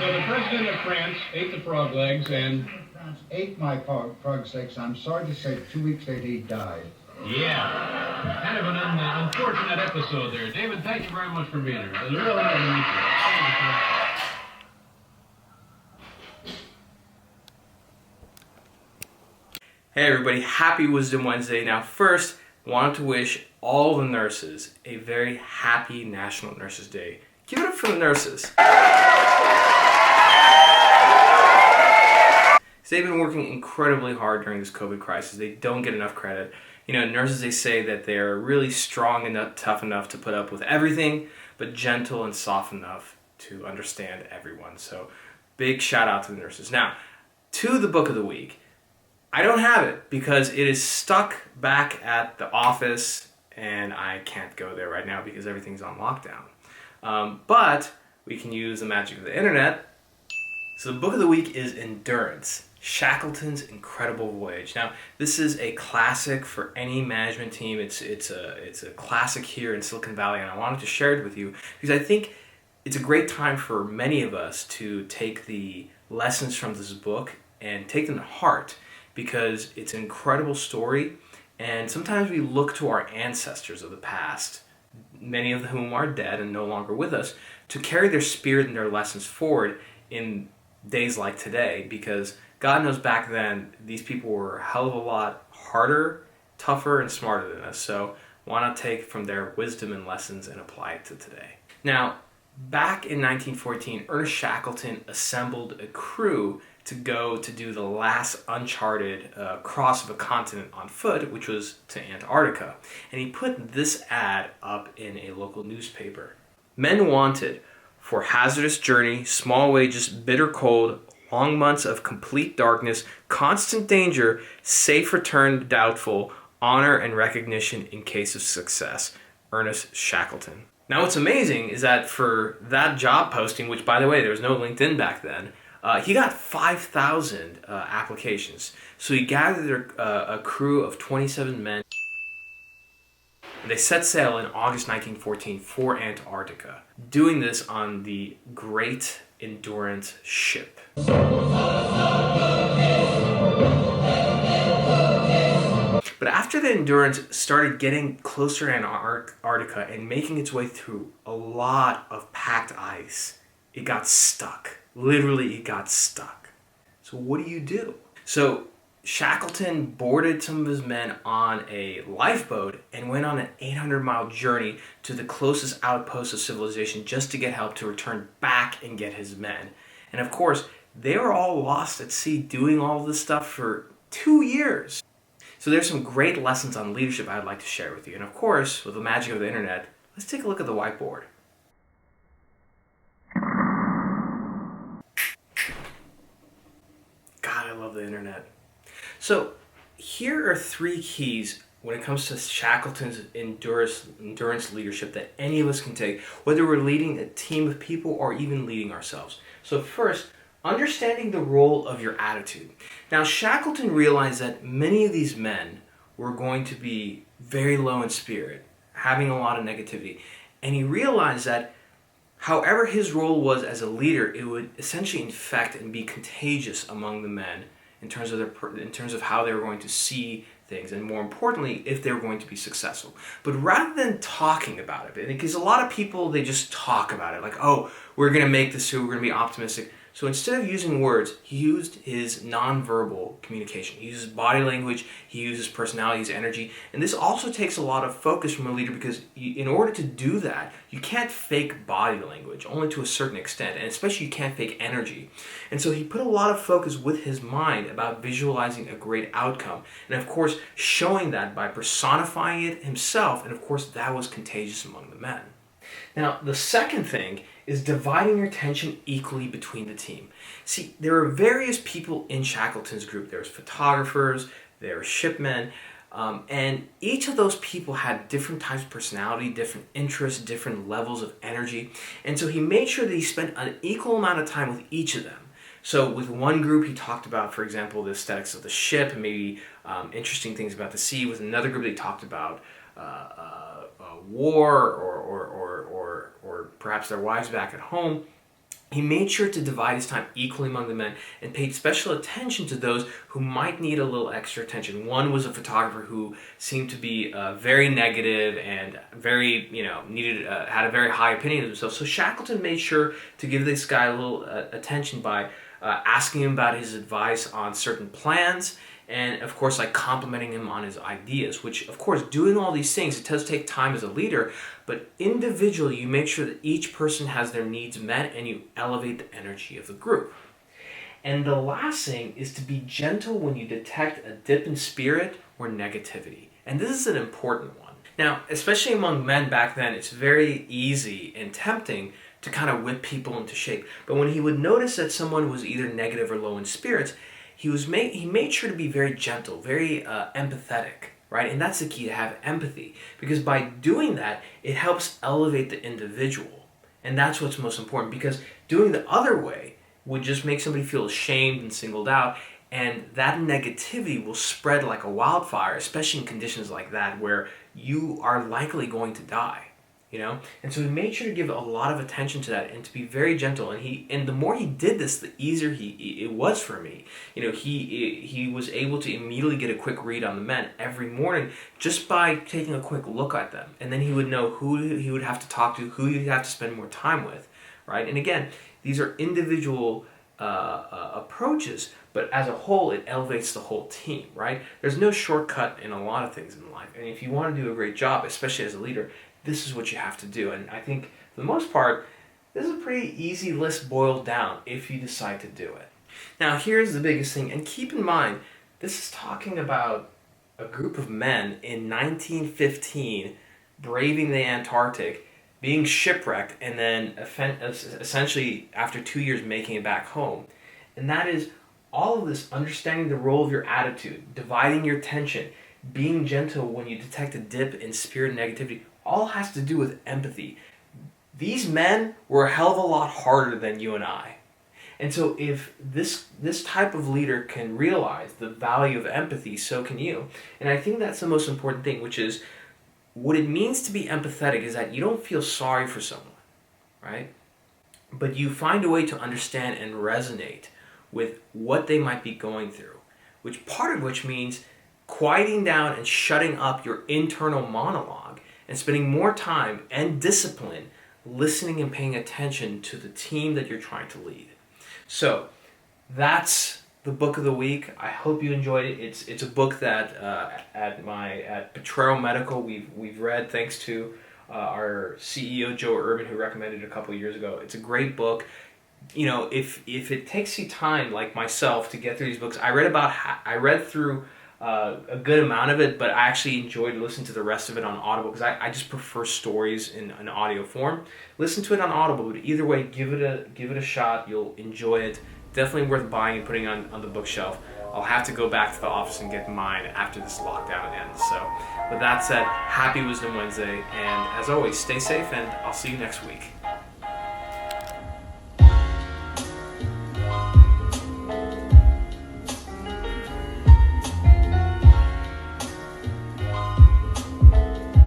So the president of France ate the frog legs and... ate my frog legs. I'm sorry to say 2 weeks later he died. Yeah, kind of an unfortunate episode there. David, thank you very much for being here. It was a real honor to meet you. Hey everybody, happy Wisdom Wednesday. Now first, wanted to wish all the nurses a very happy National Nurses Day. Give it up for the nurses. They've been working incredibly hard during this COVID crisis. They don't get enough credit. You know, nurses, they say that they're really strong and tough enough to put up with everything, but gentle and soft enough to understand everyone. So big shout out to the nurses. Now, to the book of the week. I don't have it because it is stuck back at the office and I can't go there right now because everything's on lockdown. But we can use the magic of the internet. So the book of the week is Endurance, Shackleton's Incredible Voyage. Now, this is a classic for any management team. It's a classic here in Silicon Valley, and I wanted to share it with you because I think it's a great time for many of us to take the lessons from this book and take them to heart, because it's an incredible story, and sometimes we look to our ancestors of the past, many of whom are dead and no longer with us, to carry their spirit and their lessons forward in days like today, because God knows back then these people were a hell of a lot harder, tougher, and smarter than us. So want to take from their wisdom and lessons and apply it to today. Now, back in 1914, Ernest Shackleton assembled a crew to go to do the last uncharted cross of a continent on foot, which was to Antarctica. And he put this ad up in a local newspaper. Men wanted for hazardous journey, small wages, bitter cold, long months of complete darkness, constant danger, safe return doubtful, honor and recognition in case of success. Ernest Shackleton. Now what's amazing is that for that job posting, which by the way, there was no LinkedIn back then, he got 5,000 applications. So he gathered a crew of 27 men. They set sail in August 1914 for Antarctica, doing this on the Great Endurance ship. But after the Endurance started getting closer to Antarctica and making its way through a lot of packed ice, it got stuck. Literally, it got stuck. So what do? So Shackleton boarded some of his men on a lifeboat and went on an 800-mile journey to the closest outpost of civilization just to get help to return back and get his men. And of course, they were all lost at sea doing all this stuff for 2 years. So there's some great lessons on leadership I'd like to share with you. And of course, with the magic of the internet, let's take a look at the whiteboard. God, I love the internet. So here are 3 keys when it comes to Shackleton's endurance leadership that any of us can take, whether we're leading a team of people or even leading ourselves. So first, understanding the role of your attitude. Now, Shackleton realized that many of these men were going to be very low in spirit, having a lot of negativity. And he realized that however his role was as a leader, it would essentially infect and be contagious among the men in terms of how they were going to see things, and more importantly, if they were going to be successful. But rather than talking about it, because a lot of people, they just talk about it, like, oh, we're going to make this through, we're going to be optimistic. So instead of using words, he used his nonverbal communication. He uses body language, he uses personality, his energy. And this also takes a lot of focus from a leader, because in order to do that, you can't fake body language, only to a certain extent, and especially you can't fake energy. And so he put a lot of focus with his mind about visualizing a great outcome. And of course, showing that by personifying it himself, and of course that was contagious among the men. Now, the second thing is dividing your attention equally between the team. See, there are various people in Shackleton's group. There's photographers, there are shipmen, and each of those people had different types of personality, different interests, different levels of energy. And so he made sure that he spent an equal amount of time with each of them. So with one group, he talked about, for example, the aesthetics of the ship and maybe interesting things about the sea. With another group, they talked about war or perhaps their wives back at home. He made sure to divide his time equally among the men and paid special attention to those who might need a little extra attention. One was a photographer who seemed to be very negative and very, had a very high opinion of himself. So Shackleton made sure to give this guy a little attention by asking him about his advice on certain plans, and of course complimenting him on his ideas, which of course doing all these things, it does take time as a leader, but individually you make sure that each person has their needs met and you elevate the energy of the group. And the last thing is to be gentle when you detect a dip in spirit or negativity. And this is an important one. Now, especially among men back then, it's very easy and tempting to kind of whip people into shape. But when he would notice that someone was either negative or low in spirits, he made sure to be very gentle, very empathetic, right? And that's the key, to have empathy. Because by doing that, it helps elevate the individual. And that's what's most important, because doing the other way would just make somebody feel ashamed and singled out, and that negativity will spread like a wildfire, especially in conditions like that where you are likely going to die. And so he made sure to give a lot of attention to that and to be very gentle. And the more he did this, the easier it was for me. He was able to immediately get a quick read on the men every morning just by taking a quick look at them. And then he would know who he would have to talk to, who he'd have to spend more time with, right? And again, these are individual approaches, but as a whole, it elevates the whole team, right? There's no shortcut in a lot of things in life. And if you want to do a great job, especially as a leader, this is what you have to do. And I think, for the most part, this is a pretty easy list boiled down if you decide to do it. Now, here's the biggest thing, and keep in mind, this is talking about a group of men in 1915 braving the Antarctic, being shipwrecked, and then essentially, after 2 years, making it back home. And that is all of this, understanding the role of your attitude, dividing your attention, being gentle when you detect a dip in spirit and negativity, all has to do with empathy. These men were a hell of a lot harder than you and I. And so if this type of leader can realize the value of empathy, so can you. And I think that's the most important thing, which is what it means to be empathetic is that you don't feel sorry for someone, right? But you find a way to understand and resonate with what they might be going through, which means quieting down and shutting up your internal monologue and spending more time and discipline listening and paying attention to the team that you're trying to lead. So that's the book of the week. I hope you enjoyed it. It's a book that at Potrero Medical we've read, thanks to our CEO Joe Urban, who recommended it a couple of years ago. It's a great book. If it takes you time, like myself, to get through these books, I read through a good amount of it, but I actually enjoyed listening to the rest of it on Audible because I just prefer stories in an audio form. Listen to it on Audible, but either way, give it a shot. You'll enjoy it. Definitely worth buying and putting on the bookshelf. I'll have to go back to the office and get mine after this lockdown ends. So with that said, happy Wisdom Wednesday, and as always, stay safe, and I'll see you next week.